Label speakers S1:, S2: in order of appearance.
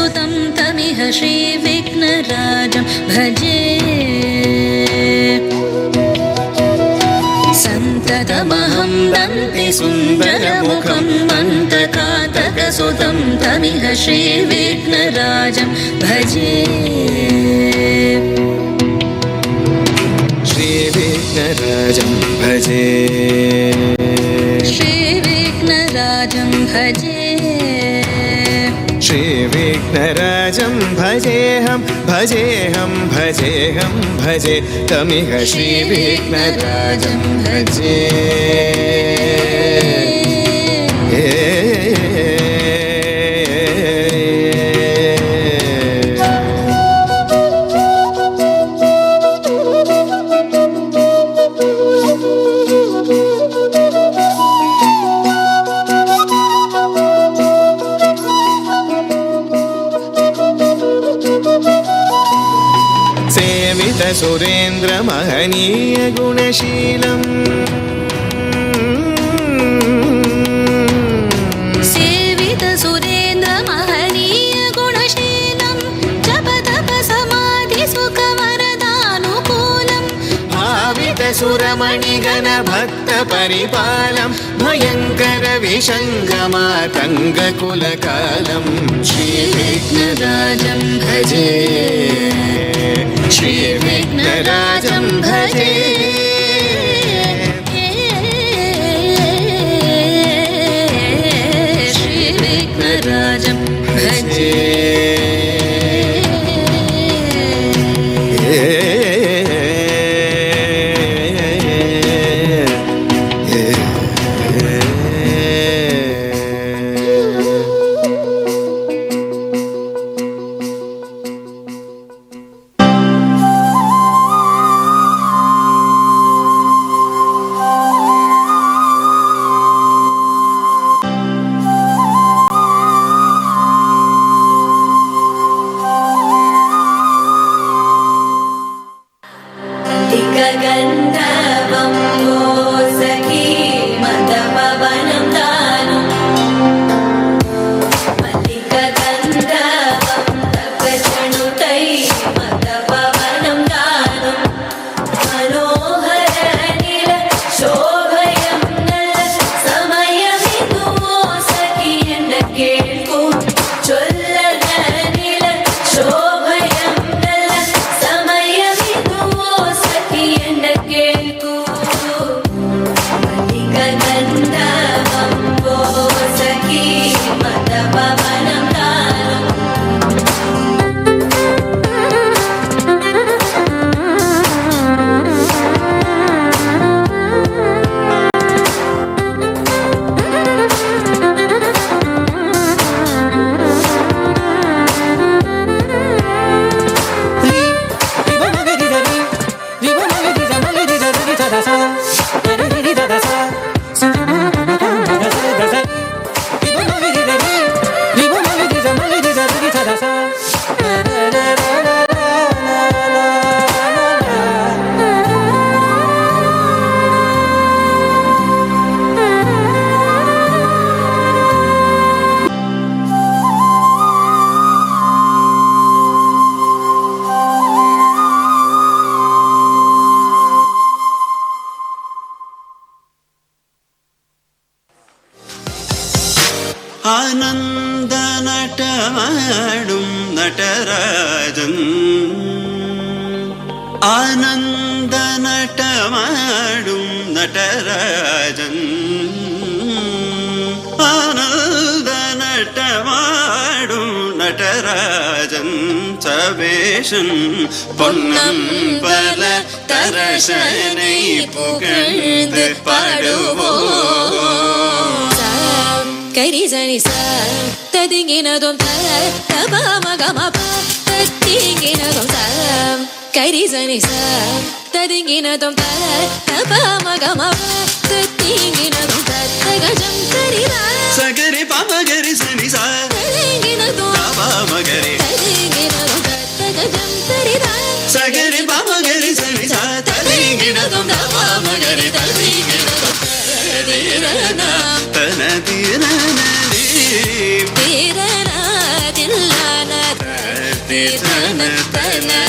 S1: सुतं तमिह श्रीविघ्नराजं भजे सन्ततमहं वन्दे सुन्दरमुखं मन्तकातकसुतं तमिह श्रीविघ्नराजं भजे
S2: श्रीविघ्नराजं भजे
S1: श्रीविघ्नराजं भजे
S2: श्रीविघ्नराजं भजेऽहं भजेऽहं भजेऽहं भजे तमिह श्रीविघ्नराजं भजे सुरेन्द्र महनीय गुणशीलम्
S1: सेवित सुरेन्द्र महनीय गुणशीलं जप तप समाधि सुख वरदानुकूलं
S2: भावित सुरमणिगण भक्त परिपालं भयंकर विशङ्गमातङ्ग कुलकालं
S1: श्रीविघ्नराजं भजे
S2: श्रीविघ्नराजं भजे
S1: श्रीविघ्नराजं भजे
S3: ಆನಂದ ನಟ ಮಾಡುಂ ನಟರಾಜನ್ ಆನಂದ ನಟ ಮಾಡುಂ ನಟರಾಜನ್ ಆನಂದ ನಟ ಮಾಡುಂ ನಟರಾಜನ್ சபேஷன் பொன்னம்பல தரசனை புகழ்ந்து பாடுவோம்
S1: கரி சனி ச ததிங்கினதும் த தப மகம ப ததிங்கினதும் த கரி சனி ச ததிங்கினதும் த தப மகம ப ததிங்கினதும் த தகஜம் கரிரா
S3: சகரி பமகரி சனி ச
S1: ததிங்கினதும்
S3: தப மகரி
S1: ததிங்கினதும் த தகஜம் கரிரா
S3: சகரி பமகரி சனி ச ததிங்கினதும் தப மகரி ததிங்கினதும் தனதிரனி
S1: திரனா தில்லானா
S2: தன தன